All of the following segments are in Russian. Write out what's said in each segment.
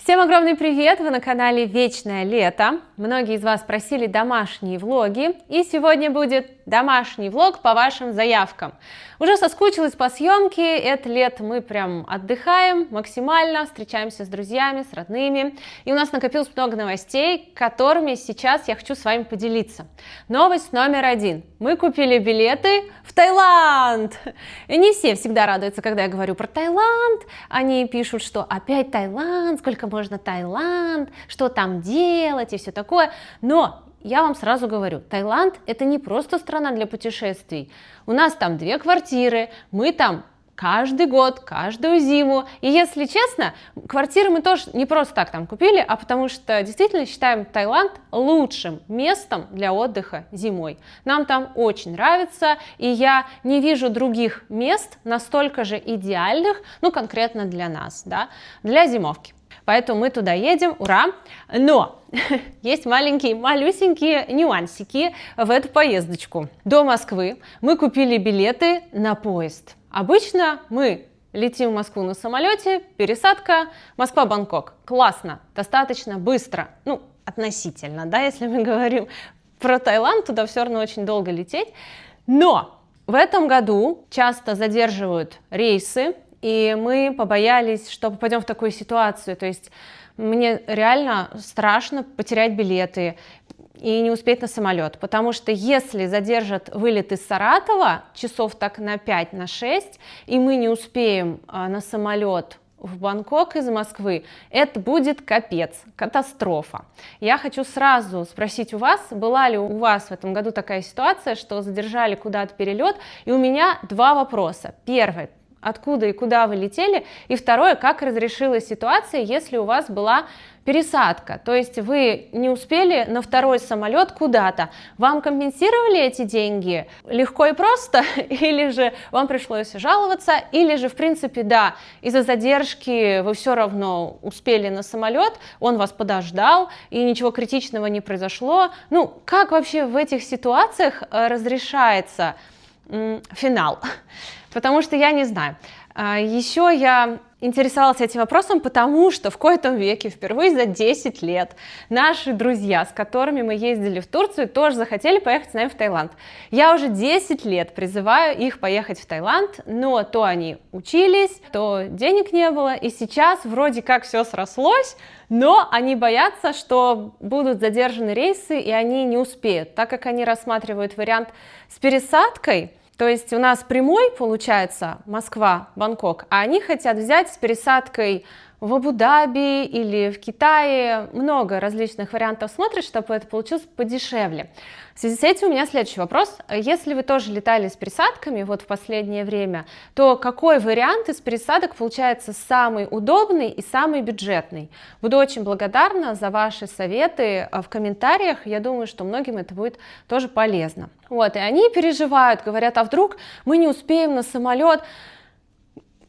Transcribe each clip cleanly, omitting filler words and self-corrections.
Всем огромный привет! Вы на канале Вечное Лето. Многие из вас просили домашние влоги, и сегодня будет домашний влог по вашим заявкам. Уже соскучилась по съемке, это лето мы прям отдыхаем максимально, встречаемся с друзьями, с родными, и у нас накопилось много новостей, которыми сейчас я хочу с вами поделиться. Новость номер 1. Мы купили билеты в Таиланд! И не все всегда радуются, когда я говорю про Таиланд, они пишут, что опять Таиланд, сколько можно Таиланд, что там делать и все такое, но я вам сразу говорю, Таиланд это не просто страна для путешествий, у нас там 2 квартиры, мы там каждый год, каждую зиму, и если честно, квартиры мы тоже не просто так там купили, а потому что действительно считаем Таиланд лучшим местом для отдыха зимой. Нам там очень нравится, и я не вижу других мест настолько же идеальных, ну конкретно для нас, да, для зимовки. Поэтому мы туда едем, ура! Но есть маленькие, малюсенькие нюансики в эту поездочку. До Москвы мы купили билеты на поезд. Обычно мы летим в Москву на самолете, пересадка, Москва-Бангкок. Классно, достаточно быстро, ну, относительно, да, если мы говорим про Таиланд, туда все равно очень долго лететь. Но в этом году часто задерживают рейсы, и мы побоялись, что попадем в такую ситуацию. То есть мне реально страшно потерять билеты и не успеть на самолет, потому что если задержат вылет из Саратова часов так на 5, на 6, и мы не успеем на самолет в Бангкок из Москвы, это будет капец, катастрофа. Я хочу сразу спросить у вас, была ли у вас в этом году такая ситуация, что задержали куда-то перелет, и у меня 2 вопроса. Первый: откуда и куда вы летели? И второе, как разрешилась ситуация, если у вас была пересадка, то есть вы не успели на второй самолет куда-то, вам компенсировали эти деньги легко и просто, или же вам пришлось жаловаться, или же в принципе да, из-за задержки вы все равно успели на самолет, он вас подождал и ничего критичного не произошло. Ну, как вообще в этих ситуациях разрешается финал? Потому что я не знаю. Еще я интересовалась этим вопросом, потому что в кои-то веке, впервые за 10 лет, наши друзья, с которыми мы ездили в Турцию, тоже захотели поехать с нами в Таиланд. Я уже 10 лет призываю их поехать в Таиланд, но то они учились, то денег не было, и сейчас вроде как все срослось, но они боятся, что будут задержаны рейсы, и они не успеют, так как они рассматривают вариант с пересадкой. То есть у нас прямой, получается, Москва-Бангкок, а они хотят взять с пересадкой в Абу-Даби или в Китае. Много различных вариантов смотрят, чтобы это получилось подешевле. В связи с этим у меня следующий вопрос. Если вы тоже летали с пересадками вот в последнее время, то какой вариант из пересадок получается самый удобный и самый бюджетный? Буду очень благодарна за ваши советы в комментариях. Я думаю, что многим это будет тоже полезно. Вот, и они переживают, говорят, а вдруг мы не успеем на самолет?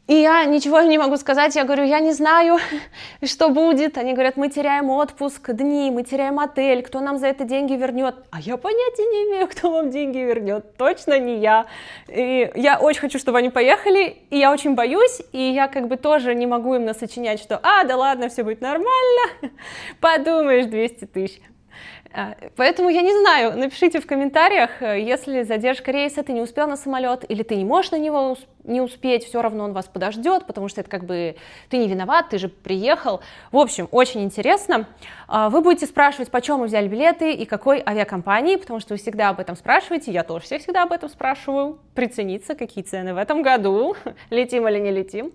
И я ничего не могу сказать, я говорю, я не знаю, что будет. Они говорят, мы теряем отпуск, дни, мы теряем отель, кто нам за это деньги вернет? А я понятия не имею, кто вам деньги вернет, точно не я. И я очень хочу, чтобы они поехали, и я очень боюсь, и я как бы тоже не могу им насочинять, что, да ладно, все будет нормально, подумаешь, 200 тысяч. Поэтому я не знаю, напишите в комментариях, если задержка рейса, ты не успел на самолет, или ты не можешь на него не успеть, все равно он вас подождет, потому что это как бы ты не виноват, ты же приехал. В общем, очень интересно. Вы будете спрашивать, почем вы взяли билеты и какой авиакомпании, потому что вы всегда об этом спрашиваете, я тоже всегда об этом спрашиваю, прицениться, какие цены в этом году, летим или не летим.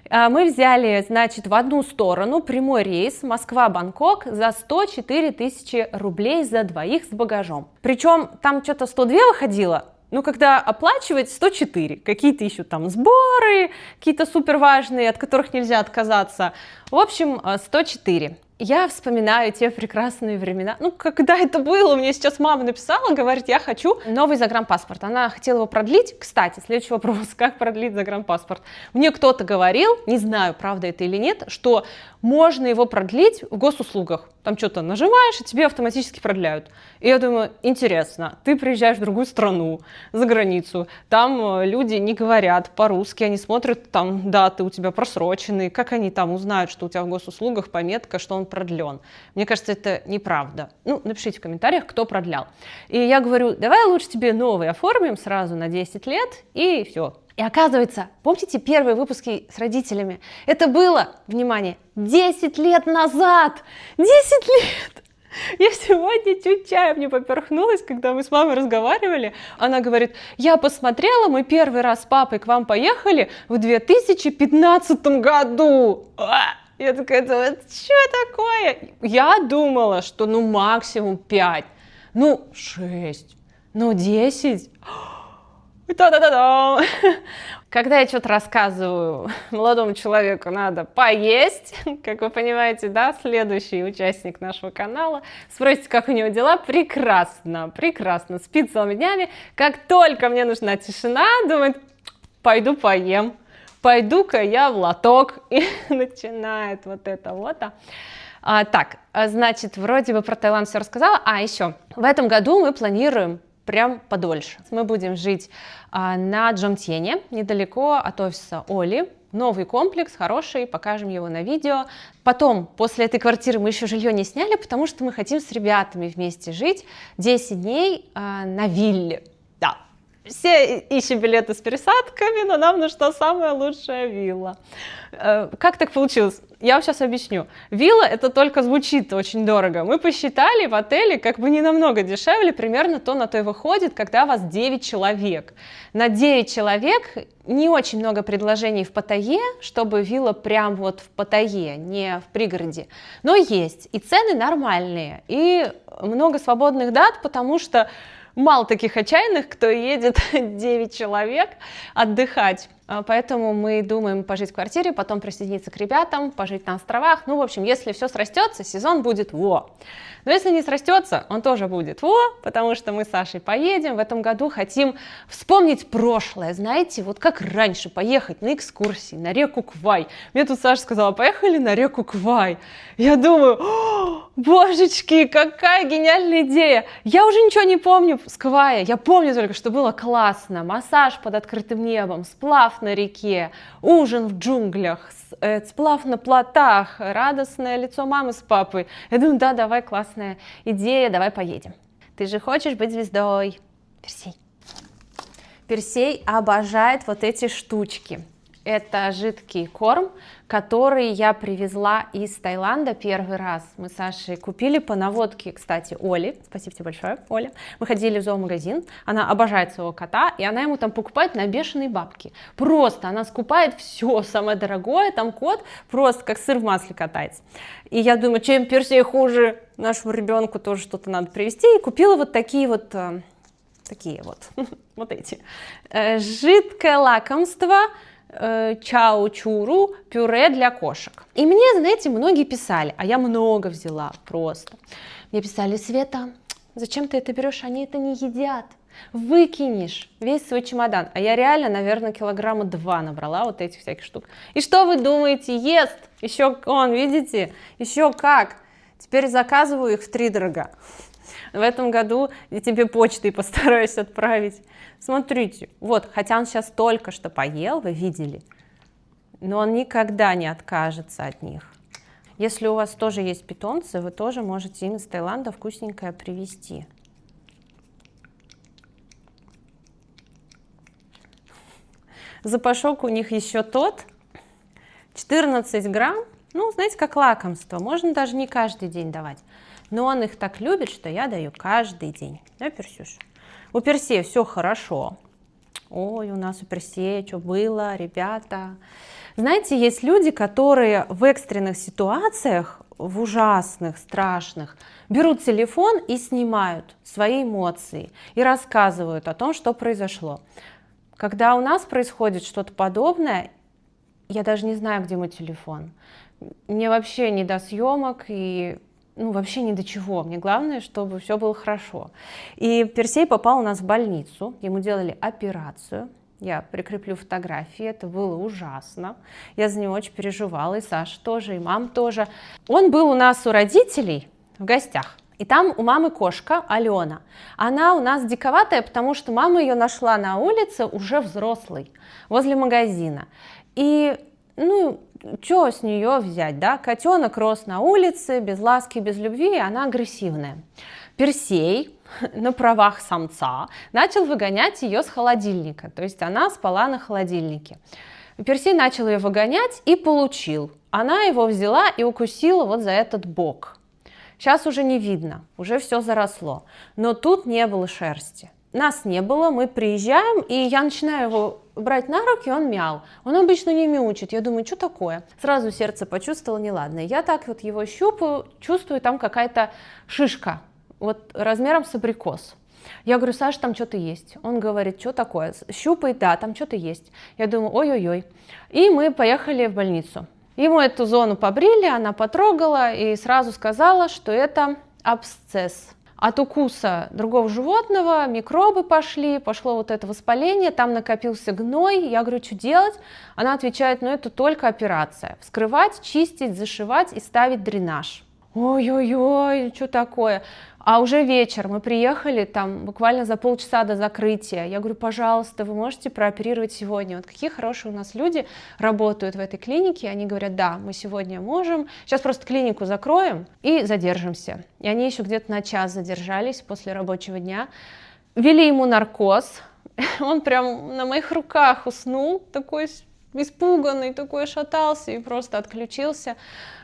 Мы взяли, значит, в одну сторону прямой рейс Москва-Бангкок за 104 тысячи рублей за двоих с багажом. Причем там что-то 102 выходило, но когда оплачивать 104, какие-то еще там сборы, какие-то супер важные, от которых нельзя отказаться. В общем, 104. Я вспоминаю те прекрасные времена. Ну, когда это было, мне сейчас мама написала, говорит, я хочу новый загранпаспорт. Она хотела его продлить. Кстати, следующий вопрос, как продлить загранпаспорт? Мне кто-то говорил, не знаю, правда это или нет, что можно его продлить в госуслугах. Там что-то нажимаешь, и тебе автоматически продляют. И я думаю, интересно, ты приезжаешь в другую страну, за границу, там люди не говорят по-русски, они смотрят, там даты у тебя просроченные, как они там узнают, что у тебя в госуслугах пометка, что он продлен? Мне кажется, это неправда. Ну, напишите в комментариях, кто продлял. И я говорю, давай лучше тебе новый оформим сразу на 10 лет, и все. И оказывается, помните первые выпуски с родителями? Это было, внимание, 10 лет назад! 10 лет! Я сегодня чуть чаем не поперхнулась, когда мы с мамой разговаривали. Она говорит, я посмотрела, мы первый раз с папой к вам поехали в 2015 году. Я такая, что такое? Я думала, что ну максимум 5, ну 6, ну 10. Та-да-да-да! Когда я что-то рассказываю молодому человеку, надо поесть. Как вы понимаете, да, следующий участник нашего канала. Спросите, как у него дела? Прекрасно, прекрасно. Спит целыми днями. Как только мне нужна тишина, думает, пойду поем. Пойду-ка я в лоток. И начинает вот это вот. Так, значит, вроде бы про Таиланд все рассказала. Еще, в этом году мы планируем прям подольше. Мы будем жить на Джомтьене, недалеко от офиса Оли. Новый комплекс, хороший, покажем его на видео. Потом, после этой квартиры мы еще жилье не сняли, потому что мы хотим с ребятами вместе жить 10 дней на вилле. Да, все ищем билеты с пересадками, но нам нужна самая лучшая вилла. Как так получилось? Я вам сейчас объясню. Вилла это только звучит очень дорого. Мы посчитали в отеле как бы не намного дешевле, примерно то на то и выходит, когда вас 9 человек. На 9 человек не очень много предложений в Паттайе, чтобы вилла прям вот в Паттайе, не в пригороде. Но есть, и цены нормальные, и много свободных дат, потому что мало таких отчаянных, кто едет 9 человек отдыхать. Поэтому мы думаем пожить в квартире, потом присоединиться к ребятам, пожить на островах. Ну, в общем, если все срастется, сезон будет во. Но если не срастется, он тоже будет во, потому что мы с Сашей поедем. В этом году хотим вспомнить прошлое. Знаете, вот как раньше поехать на экскурсии на реку Квай. Мне тут Саша сказала, поехали на реку Квай. Я думаю, божечки, какая гениальная идея. Я уже ничего не помню с Квая. Я помню только, что было классно. Массаж под открытым небом, сплав на реке, ужин в джунглях, сплав на плотах, радостное лицо мамы с папой. Я думаю, да, давай, классная идея, давай поедем. Ты же хочешь быть звездой. Персей. Персей обожает вот эти штучки. Это жидкий корм, который я привезла из Таиланда первый раз. Мы с Сашей купили по наводке, кстати, Оли. Спасибо тебе большое, Оля. Мы ходили в зоомагазин. Она обожает своего кота, и она ему там покупает на бешеные бабки. Просто она скупает все самое дорогое. Там кот просто как сыр в масле катается. И я думаю, чем Персей хуже, нашему ребенку тоже что-то надо привезти. И купила вот такие вот, вот эти. Жидкое лакомство. Чао-чуру, пюре для кошек. И мне, знаете, многие писали, а я много взяла просто. Мне писали, Света, зачем ты это берешь, они это не едят. Выкинешь весь свой чемодан. А я реально, наверное, 2 килограмма набрала вот этих всяких штук. И что вы думаете, ест? Еще он, видите? Еще как? Теперь заказываю их втридорога. В этом году я тебе почтой постараюсь отправить. Смотрите, вот, хотя он сейчас только что поел, вы видели, но он никогда не откажется от них. Если у вас тоже есть питомцы, вы тоже можете им из Таиланда вкусненькое привезти. Запашок у них еще тот, 14 грамм, ну, знаете, как лакомство, можно даже не каждый день давать. Но он их так любит, что я даю каждый день. Да, Персюш? У Персея все хорошо. Ой, у нас у Персея что было, ребята. Знаете, есть люди, которые в экстренных ситуациях, в ужасных, страшных, берут телефон и снимают свои эмоции и рассказывают о том, что произошло. Когда у нас происходит что-то подобное, я даже не знаю, где мой телефон. мне вообще не до съемок и вообще ни до чего. Мне главное, чтобы все было хорошо. И Персей попал у нас в больницу, ему делали операцию. Я прикреплю фотографии, это было ужасно. Я за него очень переживала, и Саша тоже, и мама тоже. Он был у нас у родителей в гостях. И там у мамы кошка Алена. Она у нас диковатая, потому что мама ее нашла на улице уже взрослой, возле магазина. И, что с нее взять, да? Котенок рос на улице, без ласки, без любви, и она агрессивная. Персей на правах самца начал выгонять ее с холодильника, то есть она спала на холодильнике. Персей начал ее выгонять и получил. Она его взяла и укусила вот за этот бок. Сейчас уже не видно, уже все заросло, но тут не было шерсти. Нас не было, мы приезжаем, и я начинаю его брать на руки, он мял. Он обычно не мяучит, я думаю, что такое? Сразу сердце почувствовало неладное. Я так вот его щупаю, чувствую, там какая-то шишка, вот размером с абрикос. Я говорю, Саша, там что-то есть. Он говорит, что такое? Щупает, да, там что-то есть. Я думаю, ой-ой-ой. И мы поехали в больницу. Ему эту зону побрили, она потрогала и сразу сказала, что это абсцесс. От укуса другого животного микробы пошли, пошло вот это воспаление, там накопился гной. Я говорю, что делать? Она отвечает, это только операция. Вскрывать, чистить, зашивать и ставить дренаж. Ой-ой-ой, что такое? А уже вечер, мы приехали там буквально за полчаса до закрытия. Я говорю, пожалуйста, вы можете прооперировать сегодня? Вот какие хорошие у нас люди работают в этой клинике. Они говорят, да, мы сегодня можем. Сейчас просто клинику закроем и задержимся. И они еще где-то на час задержались после рабочего дня. Ввели ему наркоз. Он прям на моих руках уснул, такой испуганный, такой шатался и просто отключился.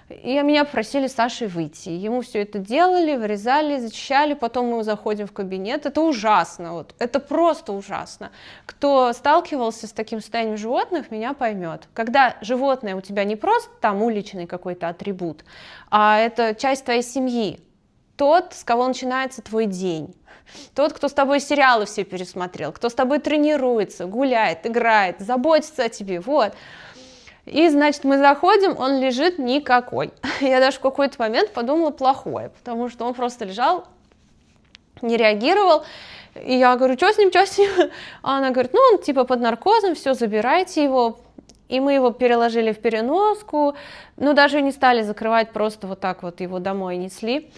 И меня попросили с Сашей выйти. Ему все это делали, вырезали, зачищали, потом мы заходим в кабинет. Это ужасно, это просто ужасно. Кто сталкивался с таким состоянием животных, меня поймет. Когда животное у тебя не просто там уличный какой-то атрибут, а это часть твоей семьи, тот, с кого начинается твой день. Тот, кто с тобой сериалы все пересмотрел, кто с тобой тренируется, гуляет, играет, заботится о тебе, вот. И, значит, мы заходим, он лежит никакой. Я даже в какой-то момент подумала плохое, потому что он просто лежал, не реагировал. И я говорю, что с ним? А она говорит, он типа под наркозом, все, забирайте его. И мы его переложили в переноску, даже не стали закрывать, просто вот так вот его домой несли.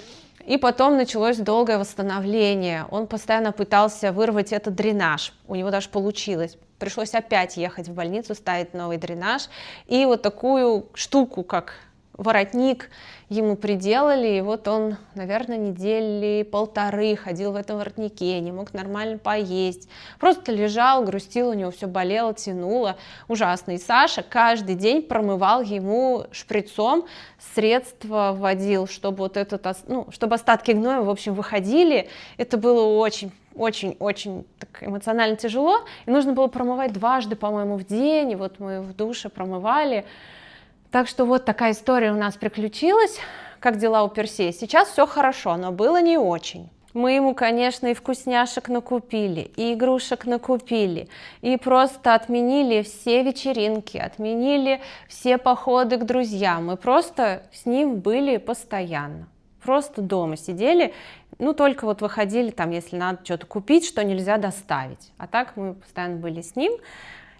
И потом началось долгое восстановление. Он постоянно пытался вырвать этот дренаж. У него даже получилось. Пришлось опять ехать в больницу, ставить новый дренаж. И вот такую штуку, как воротник, ему приделали. И вот он, наверное, недели полторы ходил в этом воротнике, не мог нормально поесть. Просто лежал, грустил, у него все болело, тянуло. Ужасно. И Саша каждый день промывал ему шприцом, средства вводил, чтобы вот чтобы остатки гноя, в общем, выходили. Это было очень так эмоционально тяжело, и нужно было промывать дважды, по-моему, в день, и вот мы в душе промывали. Так что вот такая история у нас приключилась. Как дела у Персея? Сейчас все хорошо, но было не очень. Мы ему, конечно, и вкусняшек накупили, и игрушек накупили, и просто отменили все вечеринки, отменили все походы к друзьям. Мы просто с ним были постоянно. Просто дома сидели, только вот выходили там, если надо что-то купить, что нельзя доставить. А так мы постоянно были с ним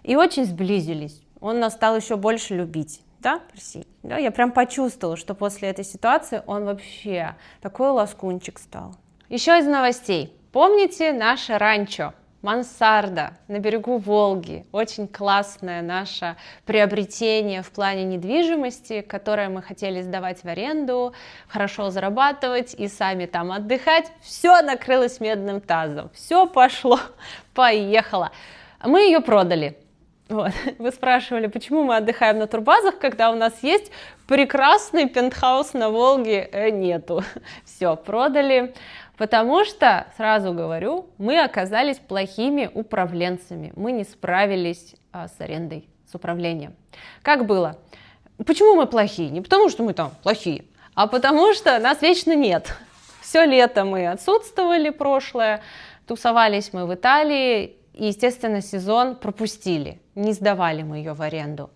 и очень сблизились. Он нас стал еще больше любить. Да, Персей? Да, я прям почувствовала, что после этой ситуации он вообще такой ласкунчик стал. Еще из новостей. Помните наше ранчо? Мансарда на берегу Волги. Очень классное наше приобретение в плане недвижимости, которое мы хотели сдавать в аренду, хорошо зарабатывать и сами там отдыхать. Все накрылось медным тазом. Все пошло, поехало. Мы ее продали. Вот. Вы спрашивали, почему мы отдыхаем на турбазах, когда у нас есть прекрасный пентхаус на Волге? Нету. Все, продали. Потому что, сразу говорю, мы оказались плохими управленцами. Мы не справились с арендой, с управлением. Как было? Почему мы плохие? Не потому, что мы там плохие, а потому что нас вечно нет. Все лето мы отсутствовали прошлое, тусовались мы в Италии, и, естественно, сезон пропустили. Не сдавали мы ее в аренду.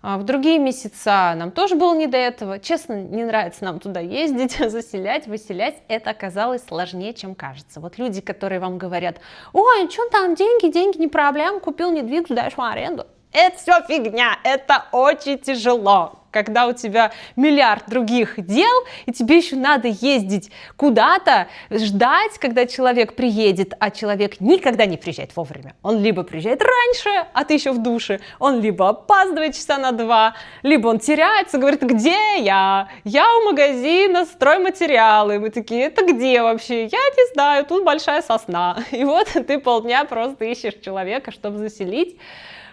В другие месяца нам тоже было не до этого. Честно, не нравится нам туда ездить, заселять, выселять. Это оказалось сложнее, чем кажется. Вот люди, которые вам говорят: ой, что там, деньги не проблема, купил недвиг, сдаешь в аренду. Это все фигня, это очень тяжело, когда у тебя миллиард других дел, и тебе еще надо ездить куда-то, ждать, когда человек приедет, а человек никогда не приезжает вовремя. Он либо приезжает раньше, а ты еще в душе, он либо опаздывает часа на 2, либо он теряется, говорит: где я? Я у магазина стройматериалы. Мы такие: это где вообще? Я не знаю, тут большая сосна. И вот ты полдня просто ищешь человека, чтобы заселить.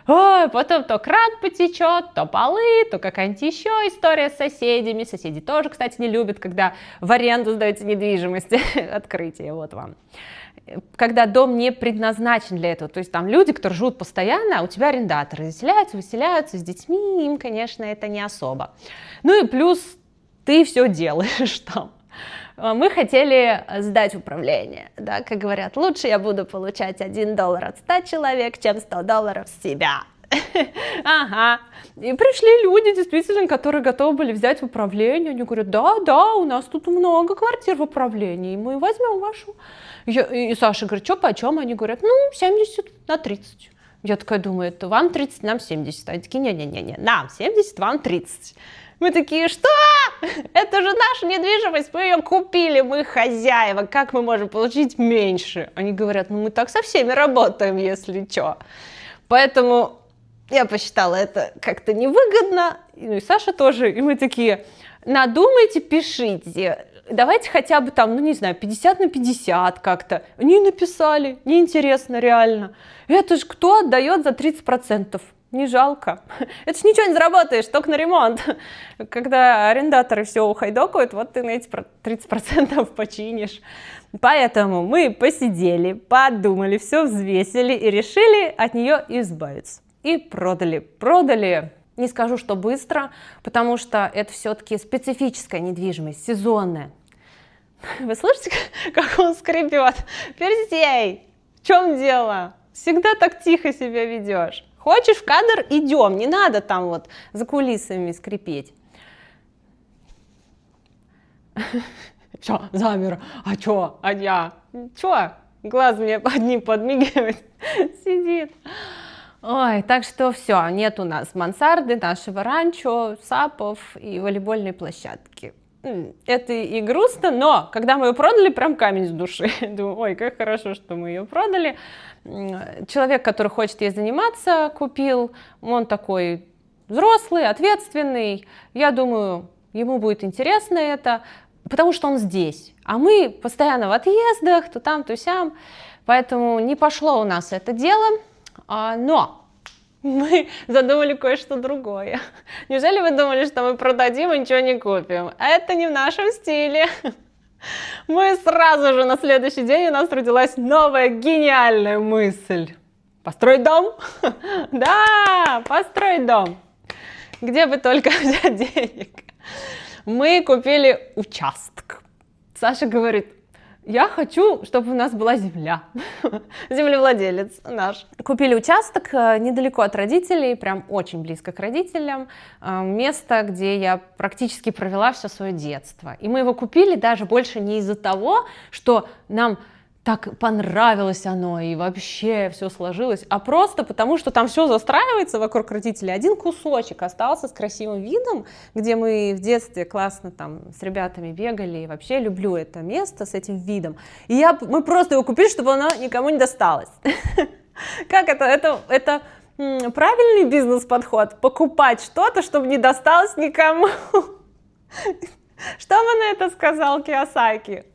Ой, потом то кран потечет, то полы, то какая-нибудь еще история с соседями. Соседи тоже, кстати, не любят, когда в аренду сдаете недвижимость. Открытие, вот вам. Когда дом не предназначен для этого. То есть там люди, которые живут постоянно, а у тебя арендаторы заселяются, выселяются с детьми, им, конечно, это не особо. Ну и плюс ты все делаешь там. Мы хотели сдать управление, да, как говорят, лучше я буду получать $1 от 100 человек, чем $100 с себя. Ага. И пришли люди, действительно, которые готовы были взять в управление. Они говорят: да, у нас тут много квартир в управлении, мы возьмем вашу. И Саша говорит: что, почем? Они говорят: 70 на 30. Я такая думаю: это вам 30, нам 70. Они такие: не-не-не, нам 70, вам 30. Мы такие: что? Это же наша недвижимость, мы ее купили, мы хозяева, как мы можем получить меньше? Они говорят: мы так со всеми работаем, если что. Поэтому я посчитала это как-то невыгодно, и Саша тоже, и мы такие: надумайте, пишите, давайте хотя бы там, 50 на 50 как-то. Они написали, неинтересно реально. Это ж кто отдает за 30%? Не жалко. Это ж ничего не заработаешь, только на ремонт. Когда арендаторы все ухайдокают, вот ты на эти 30% починишь. Поэтому мы посидели, подумали, все взвесили и решили от нее избавиться. И продали. Продали, не скажу, что быстро, потому что это все-таки специфическая недвижимость, сезонная. Вы слышите, как он скрипет? Персей, в чем дело? Всегда так тихо себя ведешь. Хочешь в кадр? Идем, не надо там вот за кулисами скрипеть. Чё, замер? А чё? А я? Чё? Глаз мне одним подмигивает, сидит. Ой, так что все, нет у нас мансарды, нашего ранчо, сапов и волейбольной площадки. Это и грустно, но когда мы ее продали, прям камень с души. Думаю: ой, как хорошо, что мы ее продали. Человек, который хочет ей заниматься, купил, он такой взрослый, ответственный. Я думаю, ему будет интересно это, потому что он здесь. А мы постоянно в отъездах, то там, то сям. Поэтому не пошло у нас это дело, но мы задумали кое-что другое. Неужели вы думали, что мы продадим и ничего не купим? Это не в нашем стиле. Мы сразу же на следующий день, у нас родилась новая гениальная мысль. Построить дом? Да, построить дом. Где бы только взять денег? Мы купили участок. Саша говорит: я хочу, чтобы у нас была земля. Землевладелец наш. Купили участок недалеко от родителей, прям очень близко к родителям. Место, где я практически провела все свое детство. И мы его купили даже больше не из-за того, что нам так понравилось оно и вообще все сложилось, а просто потому, что там все застраивается вокруг родителей. Один кусочек остался с красивым видом, где мы в детстве классно там с ребятами бегали, и вообще люблю это место с этим видом. И мы просто его купили, чтобы оно никому не досталось. Как это? Это правильный бизнес-подход? Покупать что-то, чтобы не досталось никому. Что бы на это сказал Кийосаки?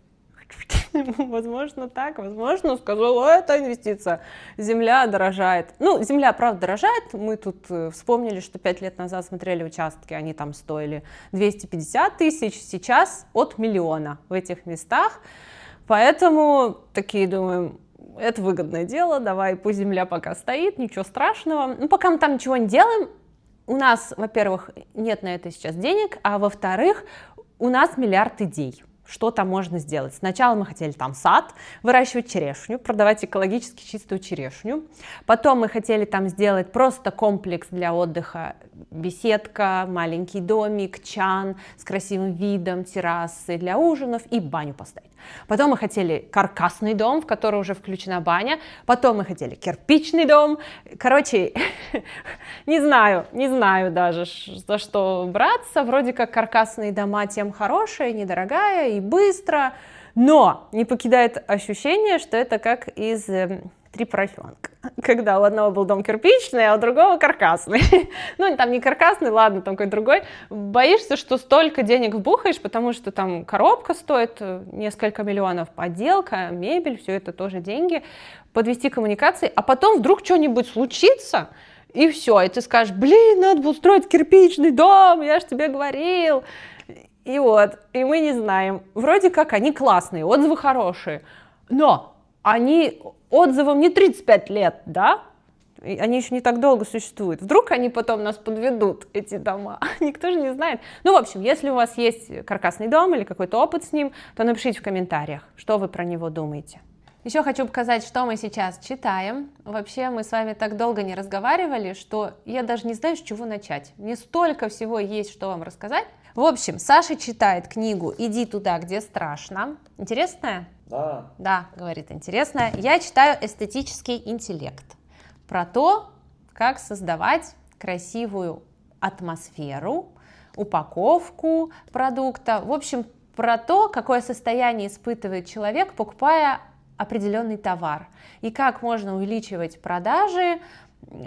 Возможно, так, возможно, сказал: это инвестиция. Земля дорожает. Земля, правда, дорожает. Мы тут вспомнили, что 5 лет назад смотрели участки, они там стоили 250 тысяч, сейчас от 1 миллиона в этих местах. Поэтому такие думаем: это выгодное дело, давай, пусть земля пока стоит, ничего страшного. Пока мы там ничего не делаем, у нас, во-первых, нет на это сейчас денег, а во-вторых, у нас миллиард идей. что там можно сделать. Сначала мы хотели там сад, выращивать черешню, продавать экологически чистую черешню. Потом мы хотели там сделать просто комплекс для отдыха, беседка, маленький домик, чан с красивым видом, террасы для ужинов и баню поставить. Потом мы хотели каркасный дом, в который уже включена баня. Потом мы хотели кирпичный дом. Короче, не знаю даже, за что браться. Вроде как каркасные дома тем хорошая, недорогая и быстро. Но не покидает ощущение, что это как из «Три поросенка», когда у одного был дом кирпичный, а у другого каркасный. Ну, там не каркасный, ладно, там какой-то другой. Боишься, что столько денег вбухаешь, потому что там коробка стоит несколько миллионов, отделка, мебель, все это тоже деньги, подвести коммуникации, а потом вдруг что-нибудь случится, и все, и ты скажешь: блин, надо было строить кирпичный дом, я же тебе говорил. И вот, и мы не знаем. Вроде как они классные, отзывы хорошие, но они отзывам не 35 лет, да? Они еще не так долго существуют. Вдруг они потом нас подведут, эти дома? Никто же не знает. Ну, в общем, если у вас есть каркасный дом или какой-то опыт с ним, то напишите в комментариях, что вы про него думаете. Еще хочу показать, что мы сейчас читаем. Вообще, мы с вами так долго не разговаривали, что я даже не знаю, с чего начать. Мне столько всего есть, что вам рассказать. В общем, Саша читает книгу «Иди туда, где страшно». Интересная? Да. Да, говорит, интересная. Я читаю «Эстетический интеллект». Про то, как создавать красивую атмосферу, упаковку продукта. В общем, про то, какое состояние испытывает человек, покупая определенный товар, и как можно увеличивать продажи,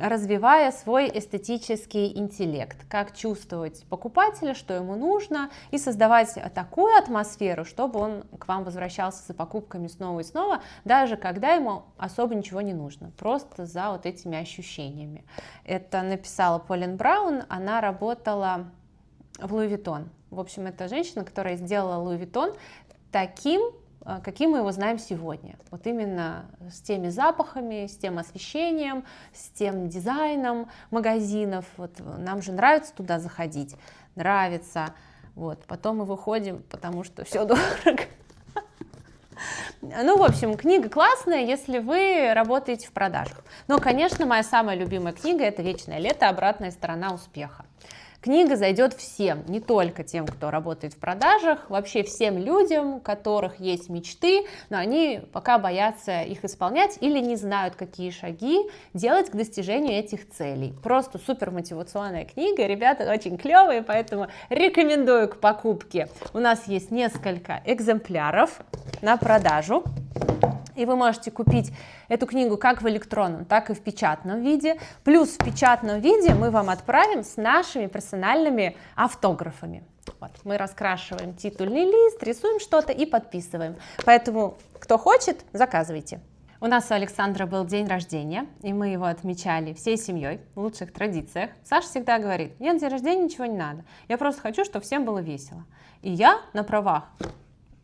развивая свой эстетический интеллект, как чувствовать покупателя, что ему нужно, и создавать такую атмосферу, чтобы он к вам возвращался за покупками снова и снова, даже когда ему особо ничего не нужно, просто за вот этими ощущениями. Это написала Полин Браун, она работала в Луи Виттон. В общем, это женщина, которая сделала Луи Виттон таким, каким мы его знаем сегодня. Вот именно с теми запахами, с тем освещением, с тем дизайном магазинов. Вот нам же нравится туда заходить, нравится. Вот. Потом мы выходим, потому что все дорого. Ну, в общем, книга классная, если вы работаете в продажах. Но, конечно, моя самая любимая книга – это «Вечное лето. Обратная сторона успеха». Книга зайдет всем, не только тем, кто работает в продажах, вообще всем людям, у которых есть мечты, но они пока боятся их исполнять или не знают, какие шаги делать к достижению этих целей. Просто супер мотивационная книга, ребята очень клевые, поэтому рекомендую к покупке. У нас есть несколько экземпляров на продажу. И вы можете купить эту книгу как в электронном, так и в печатном виде. Плюс в печатном виде мы вам отправим с нашими персональными автографами. Вот, мы раскрашиваем титульный лист, рисуем что-то и подписываем. Поэтому, кто хочет, заказывайте. У нас у Александра был день рождения, и мы его отмечали всей семьей в лучших традициях. Саша всегда говорит: мне на день рождения ничего не надо, я просто хочу, чтобы всем было весело. И я на правах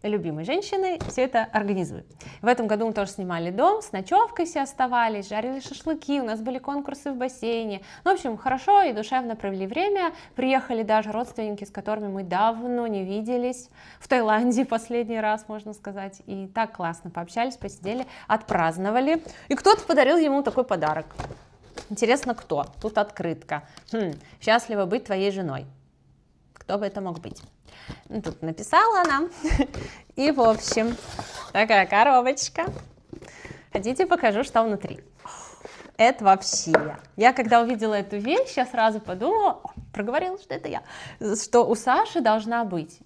любимой женщины все это организую. В этом году мы тоже снимали дом, с ночевкой все оставались, жарили шашлыки, у нас были конкурсы в бассейне. Ну, в общем, хорошо и душевно провели время. Приехали даже родственники, с которыми мы давно не виделись. В Таиланде последний раз, можно сказать. И так классно пообщались, посидели, отпраздновали. И кто-то подарил ему такой подарок. Интересно, кто? Тут открытка. Счастлива быть твоей женой. Кто бы это мог быть? Тут написала она. И, в общем, такая коробочка. Хотите, покажу, что внутри. Это вообще. Я когда увидела эту вещь, я сразу подумала, проговорила, что это я, что у Саши должна быть.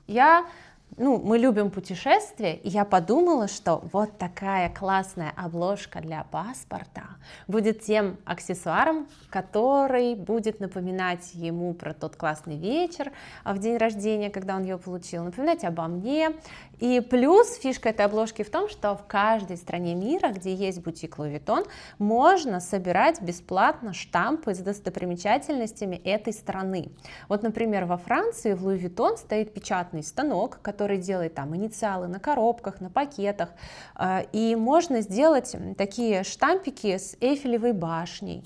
Мы любим путешествия, и я подумала, что вот такая классная обложка для паспорта будет тем аксессуаром, который будет напоминать ему про тот классный вечер в день рождения, когда он ее получил, напоминать обо мне. И плюс фишка этой обложки в том, что в каждой стране мира, где есть бутик Луи Виттон, можно собирать бесплатно штампы с достопримечательностями этой страны. Вот, например, во Франции в Луи Виттон стоит печатный станок, который делает там инициалы на коробках, на пакетах, и можно сделать такие штампики с Эйфелевой башней.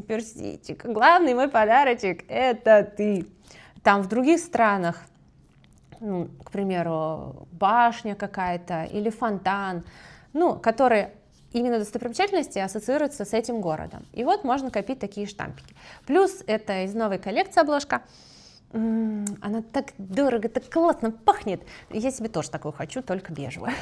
Персичек, главный мой подарочек — это ты. Там в других странах ну, к примеру, башня какая-то или фонтан, ну, которые именно достопримечательности ассоциируются с этим городом. И вот можно копить такие штампики. Плюс это из новой коллекции обложка. Она так дорого, так классно пахнет. Я себе тоже такую хочу, только бежевую.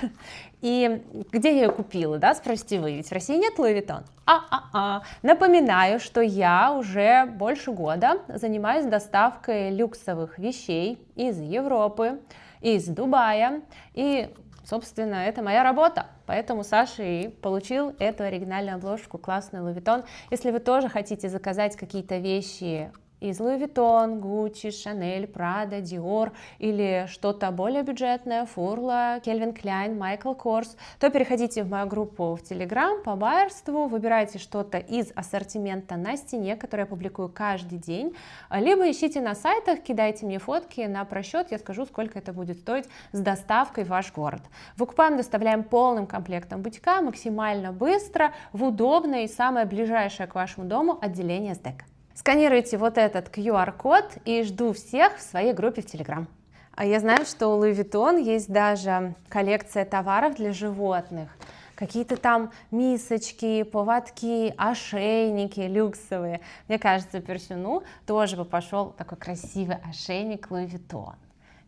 И где я ее купила, да, спросите вы, ведь в России нет Louis Vuitton. Напоминаю, что я уже больше года занимаюсь доставкой люксовых вещей из Европы, из Дубая, и, собственно, это моя работа. Поэтому Саша и получил эту оригинальную обложку, классную Louis Vuitton. Если вы тоже хотите заказать какие-то вещи из Louis Vuitton, Gucci, Chanel, Prada, Dior или что-то более бюджетное, Furla, Calvin Klein, Michael Kors, то переходите в мою группу в Telegram по байерству, выбирайте что-то из ассортимента на стене, который я публикую каждый день, либо ищите на сайтах, кидайте мне фотки на просчет, я скажу, сколько это будет стоить с доставкой в ваш город. Выкупаем, доставляем полным комплектом бутика максимально быстро, в удобное и самое ближайшее к вашему дому отделение СДЭК. Сканируйте вот этот QR-код и жду всех в своей группе в Telegram. А я знаю, что у Louis Vuitton есть даже коллекция товаров для животных. Какие-то там мисочки, поводки, ошейники люксовые. Мне кажется, Персюну тоже бы пошел такой красивый ошейник Louis Vuitton.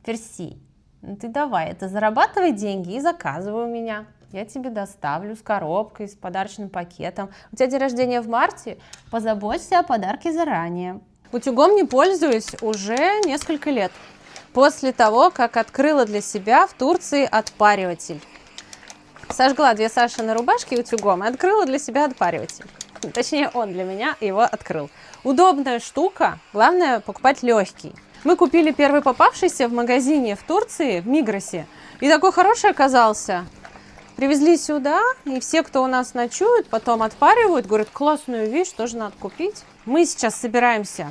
Перси, ну ты давай, это зарабатывай деньги и заказывай у меня. Я тебе доставлю с коробкой, с подарочным пакетом. У тебя день рождения в марте, позаботься о подарке заранее. Утюгом не пользуюсь уже несколько лет. После того, как открыла для себя в Турции отпариватель. Сожгла 2 Сашины рубашки утюгом и открыла для себя отпариватель. Точнее, он для меня его открыл. Удобная штука, главное покупать легкий. Мы купили первый попавшийся в магазине в Турции, в Мигросе. И такой хороший оказался. Привезли сюда, и все, кто у нас ночует, потом отпаривают, говорят, классную вещь, тоже надо купить. Мы сейчас собираемся,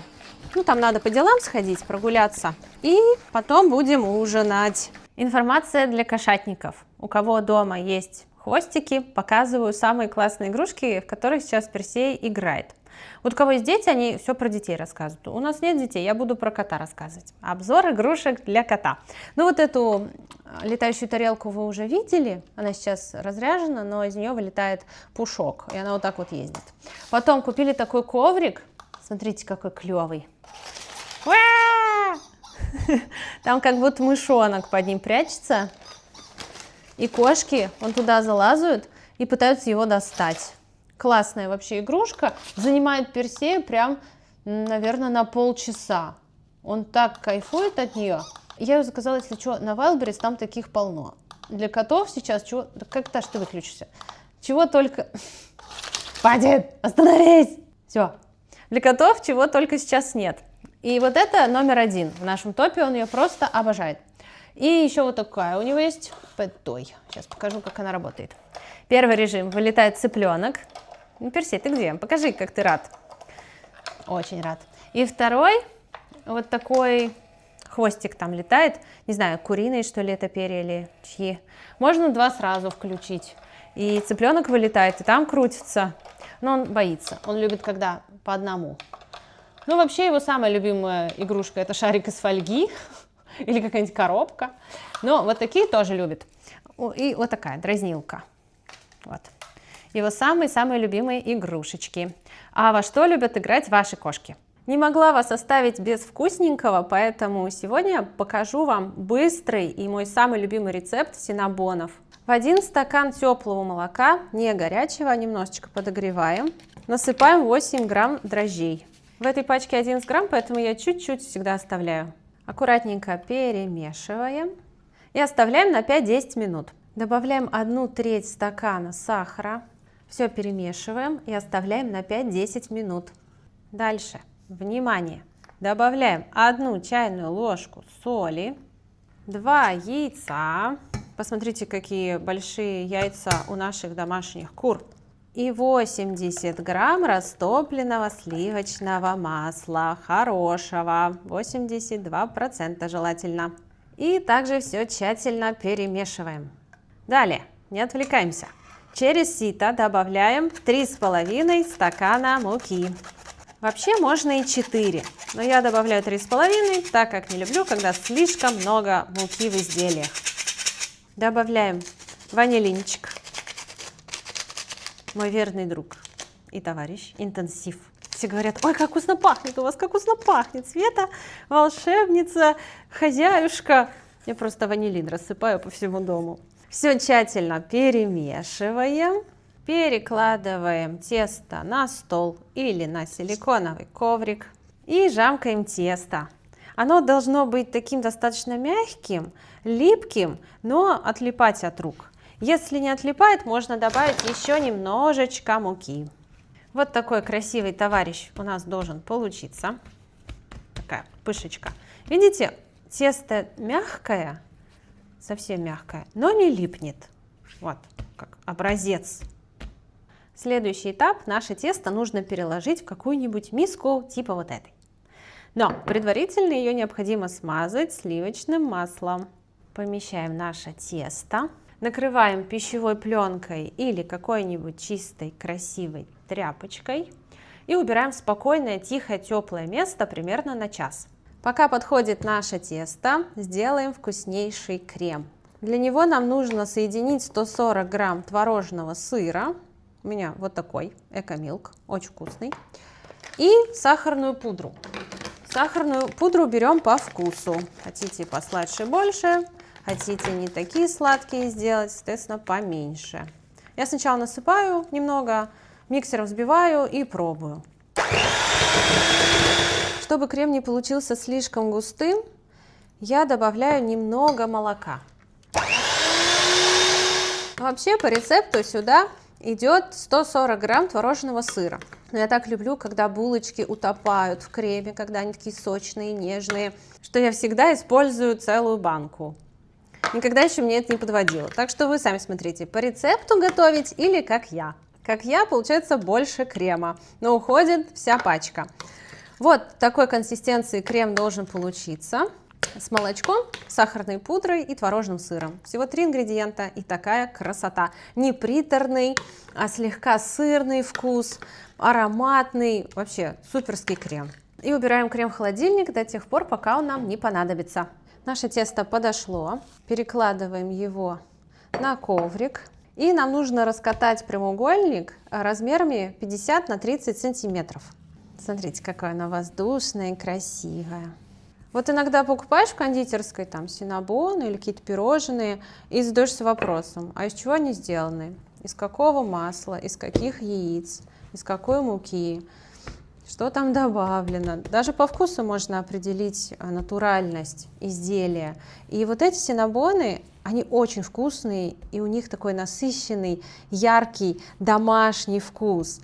ну там надо по делам сходить, прогуляться, и потом будем ужинать. Информация для кошатников. У кого дома есть хвостики, показываю самые классные игрушки, в которых сейчас Персей играет. Вот у кого есть дети, они все про детей рассказывают. У нас нет детей, я буду про кота рассказывать. Обзор игрушек для кота. Ну вот эту летающую тарелку вы уже видели. Она сейчас разряжена, но из нее вылетает пушок. И она вот так вот ездит. Потом купили такой коврик. Смотрите, какой клевый. Там как будто мышонок под ним прячется. И кошки вон туда залазают и пытаются его достать. Классная вообще игрушка, занимает Персея прям, наверное, на полчаса. Он так кайфует от нее. Я ее заказала, если что, на Wildberries, там таких полно. Для котов сейчас чего... Да как-то аж ты выключишься. Чего только... Хватит! Остановись! Все. Для котов чего только сейчас нет. И вот это номер 1 в нашем топе, он ее просто обожает. И еще вот такая у него есть Pet-Toy. Сейчас покажу, как она работает. Первый режим, вылетает цыпленок. Ну, Персей, ты где? Покажи, как ты рад. Очень рад. И второй, вот такой хвостик там летает. Не знаю, куриные, что ли, это перья или чьи. Можно 2 сразу включить. И цыпленок вылетает, и там крутится. Но он боится. Он любит, когда по одному. Ну, вообще, его самая любимая игрушка – это шарик из фольги. Или какая-нибудь коробка. Но вот такие тоже любит. И вот такая дразнилка. Вот. Его самые-самые любимые игрушечки. А во что любят играть ваши кошки? Не могла вас оставить без вкусненького, поэтому сегодня покажу вам быстрый и мой самый любимый рецепт синнабонов. В 1 стакан теплого молока, не горячего, немножечко подогреваем. Насыпаем 8 грамм дрожжей. В этой пачке 11 грамм, поэтому я чуть-чуть всегда оставляю. Аккуратненько перемешиваем и оставляем на 5-10 минут. Добавляем 1/3 стакана сахара. Все перемешиваем и оставляем на 5-10 минут. Дальше, внимание, добавляем 1 чайную ложку соли, 2 яйца. Посмотрите, какие большие яйца у наших домашних кур. И 80 грамм растопленного сливочного масла, хорошего, 82% желательно. И также все тщательно перемешиваем. Далее, не отвлекаемся. Через сито добавляем 3,5 стакана муки. Вообще можно и 4, но я добавляю 3,5, так как не люблю, когда слишком много муки в изделиях. Добавляем ванилинчик. Мой верный друг и товарищ, интенсив. Все говорят: ой, как вкусно пахнет у вас, как вкусно пахнет, Света, волшебница, хозяюшка. Я просто ванилин рассыпаю по всему дому. Все тщательно перемешиваем. Перекладываем тесто на стол или на силиконовый коврик и жамкаем тесто. Оно должно быть таким достаточно мягким, липким, но отлипать от рук. Если не отлипает, можно добавить еще немножечко муки. Вот такой красивый товарищ у нас должен получиться. Такая пышечка. Видите, тесто мягкое, совсем мягкое, но не липнет. Вот, как образец. Следующий этап: наше тесто нужно переложить в какую-нибудь миску типа вот этой. Но предварительно ее необходимо смазать сливочным маслом. Помещаем наше тесто, накрываем пищевой пленкой или какой-нибудь чистой красивой тряпочкой и убираем в спокойное, тихое, теплое место примерно на час. Пока подходит наше тесто, сделаем вкуснейший крем. Для него нам нужно соединить 140 грамм творожного сыра. У меня вот такой, Экомилк, очень вкусный. И сахарную пудру. Сахарную пудру берем по вкусу. Хотите посладше — больше, хотите не такие сладкие сделать, соответственно, поменьше. Я сначала насыпаю немного, миксером взбиваю и пробую. Чтобы крем не получился слишком густым, я добавляю немного молока. Вообще по рецепту сюда идет 140 грамм творожного сыра. Но я так люблю, когда булочки утопают в креме, когда они такие сочные, нежные, что я всегда использую целую банку. Никогда еще мне это не подводило. Так что вы сами смотрите, по рецепту готовить или как я. Как я, получается больше крема, но уходит вся пачка. Вот такой консистенции крем должен получиться. С молочком, сахарной пудрой и творожным сыром. Всего 3 ингредиента и такая красота. Не приторный, а слегка сырный вкус, ароматный, вообще суперский крем. И убираем крем в холодильник до тех пор, пока он нам не понадобится. Наше тесто подошло, перекладываем его на коврик. И нам нужно раскатать прямоугольник размерами 50 на 30 сантиметров. Смотрите, какое оно воздушное и красивое. Вот иногда покупаешь в кондитерской там синнабон или какие-то пирожные и задаешься вопросом: а из чего они сделаны? Из какого масла, из каких яиц, из какой муки, что там добавлено? Даже по вкусу можно определить натуральность изделия. И вот эти синнабоны, они очень вкусные, и у них такой насыщенный, яркий, домашний вкус.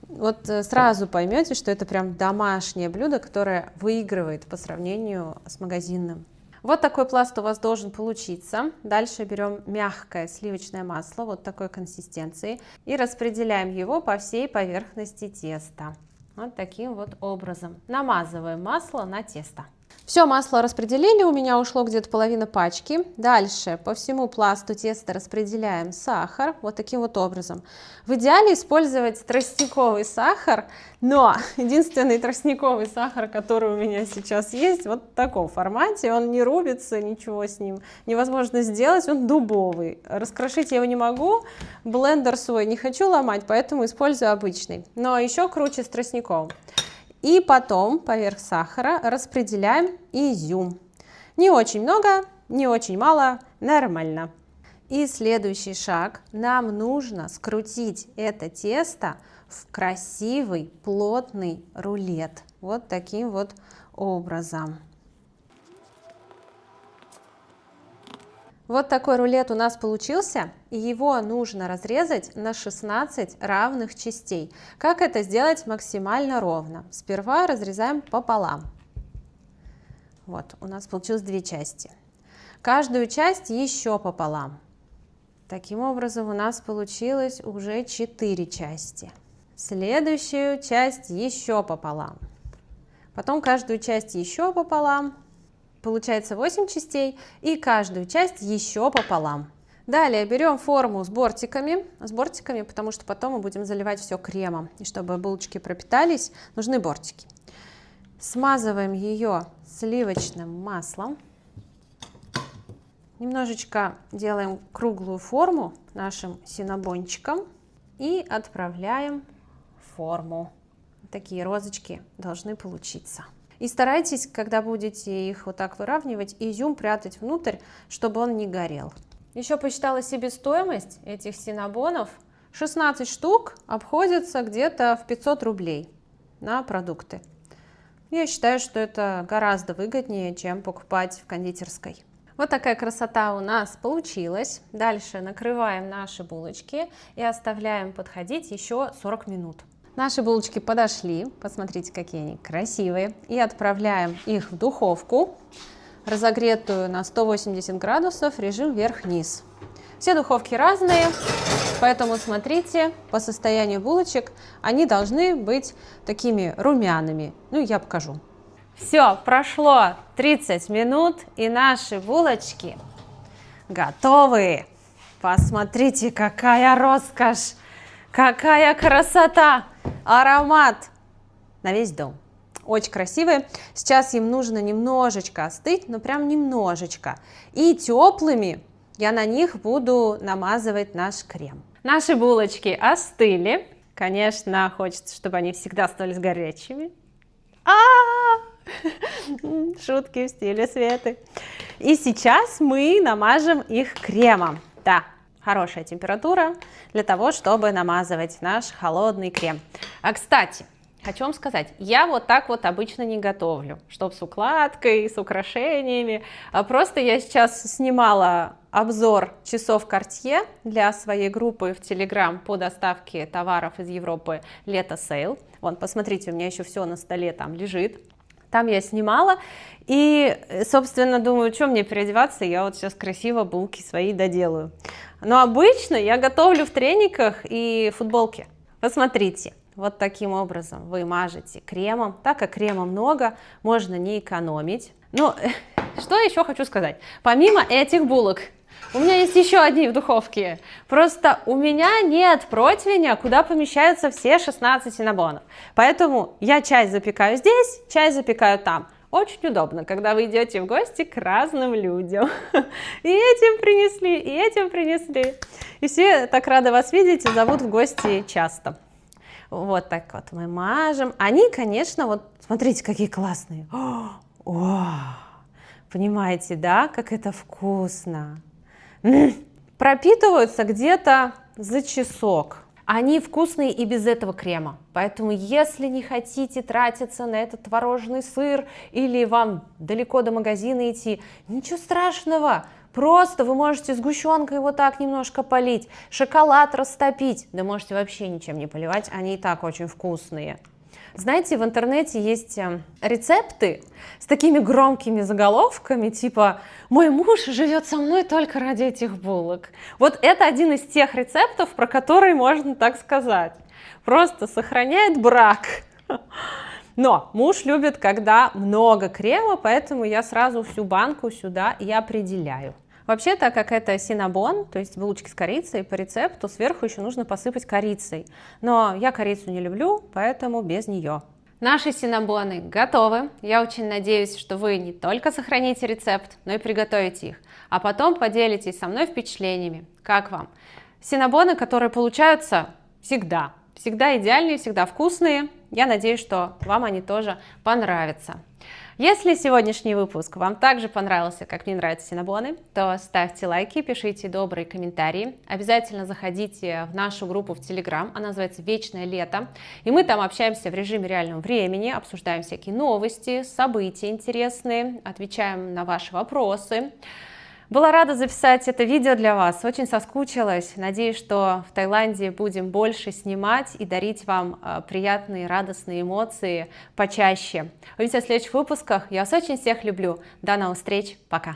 Вот сразу поймете, что это прям домашнее блюдо, которое выигрывает по сравнению с магазинным. Вот такой пласт у вас должен получиться. Дальше берем мягкое сливочное масло вот такой консистенции и распределяем его по всей поверхности теста. Вот таким вот образом. Намазываем масло на тесто. Все, масло распределили, у меня ушло где-то половина пачки. Дальше по всему пласту теста распределяем сахар вот таким вот образом. В идеале использовать тростниковый сахар, но единственный тростниковый сахар, который у меня сейчас есть, вот в таком формате. Он не рубится, ничего с ним невозможно сделать, он дубовый. Раскрошить я его не могу, блендер свой не хочу ломать, поэтому использую обычный. Но еще круче с тростниковым. И потом поверх сахара распределяем изюм. Не очень много, не очень мало, нормально. И следующий шаг. Нам нужно скрутить это тесто в красивый плотный рулет. Вот таким вот образом. Вот такой рулет у нас получился, и его нужно разрезать на 16 равных частей. Как это сделать максимально ровно? Сперва разрезаем пополам. Вот, у нас получилось 2 части. Каждую часть еще пополам. Таким образом, у нас получилось уже 4 части. Следующую часть еще пополам. Потом каждую часть еще пополам. Получается 8 частей, и каждую часть еще пополам. Далее берем форму с бортиками, потому что потом мы будем заливать все кремом. И чтобы булочки пропитались, нужны бортики. Смазываем ее сливочным маслом. Немножечко делаем круглую форму нашим синнабончиком и отправляем в форму. Такие розочки должны получиться. И старайтесь, когда будете их вот так выравнивать, изюм прятать внутрь, чтобы он не горел. Еще посчитала себестоимость этих синнабонов. 16 штук обходится где-то в 500 рублей на продукты. Я считаю, что это гораздо выгоднее, чем покупать в кондитерской. Вот такая красота у нас получилась. Дальше накрываем наши булочки и оставляем подходить еще 40 минут. Наши булочки подошли, посмотрите, какие они красивые. И отправляем их в духовку, разогретую на 180 градусов, режим вверх-вниз. Все духовки разные, поэтому смотрите, по состоянию булочек они должны быть такими румяными. Ну, я покажу. Все, прошло 30 минут, и наши булочки готовы. Посмотрите, какая роскошь, какая красота, аромат на весь дом. Очень красивые. Сейчас им нужно немножечко остыть, но прям немножечко. И теплыми я на них буду намазывать наш крем. Наши булочки остыли. Конечно, хочется, чтобы они всегда остались горячими. Шутки в стиле Светы. И сейчас мы намажем их кремом. Да, хорошая температура для того, чтобы намазывать наш холодный крем. А, кстати, хочу вам сказать, я вот так вот обычно не готовлю, чтоб с укладкой, с украшениями. Просто я сейчас снимала обзор часов Cartier для своей группы в Telegram по доставке товаров из Европы «Лето сейл». Вон, посмотрите, у меня еще все на столе там лежит. Там я снимала и, собственно, думаю, что мне переодеваться, я вот сейчас красиво булки свои доделаю. Но обычно я готовлю в трениках и футболке. Посмотрите, вот таким образом вы мажете кремом. Так как крема много, можно не экономить. Ну, что еще хочу сказать. Помимо этих булок, у меня есть еще одни в духовке. Просто у меня нет противня, куда помещаются все 16 синнабонов. Поэтому я часть запекаю здесь, часть запекаю там. Очень удобно, когда вы идете в гости к разным людям. И этим принесли, и этим принесли. И все так рады вас видеть и зовут в гости часто. Вот так вот мы мажем. Они, конечно, вот смотрите, какие классные. О, понимаете, да, как это вкусно. Пропитываются где-то за часок. Они вкусные и без этого крема. Поэтому, если не хотите тратиться на этот творожный сыр или вам далеко до магазина идти, ничего страшного. Просто вы можете сгущенкой вот так немножко полить, шоколад растопить. Да можете вообще ничем не поливать, они и так очень вкусные. Знаете, в интернете есть рецепты с такими громкими заголовками, типа «Мой муж живет со мной только ради этих булок». Вот это один из тех рецептов, про которые можно так сказать. Просто сохраняет брак. Но муж любит, когда много крема, поэтому я сразу всю банку сюда и определяю. Вообще, так как это синнабон, то есть булочки с корицей, по рецепту сверху еще нужно посыпать корицей. Но я корицу не люблю, поэтому без нее. Наши синнабоны готовы. Я очень надеюсь, что вы не только сохраните рецепт, но и приготовите их. А потом поделитесь со мной впечатлениями. Как вам? Синнабоны, которые получаются всегда идеальные, всегда вкусные. Я надеюсь, что вам они тоже понравятся. Если сегодняшний выпуск вам также понравился, как мне нравятся синнабоны, то ставьте лайки, пишите добрые комментарии. Обязательно заходите в нашу группу в Telegram, она называется «Вечное лето». И мы там общаемся в режиме реального времени, обсуждаем всякие новости, события интересные, отвечаем на ваши вопросы. Была рада записать это видео для вас, очень соскучилась. Надеюсь, что в Таиланде будем больше снимать и дарить вам приятные, радостные эмоции почаще. Увидимся в следующих выпусках. Я вас очень всех люблю. До новых встреч. Пока.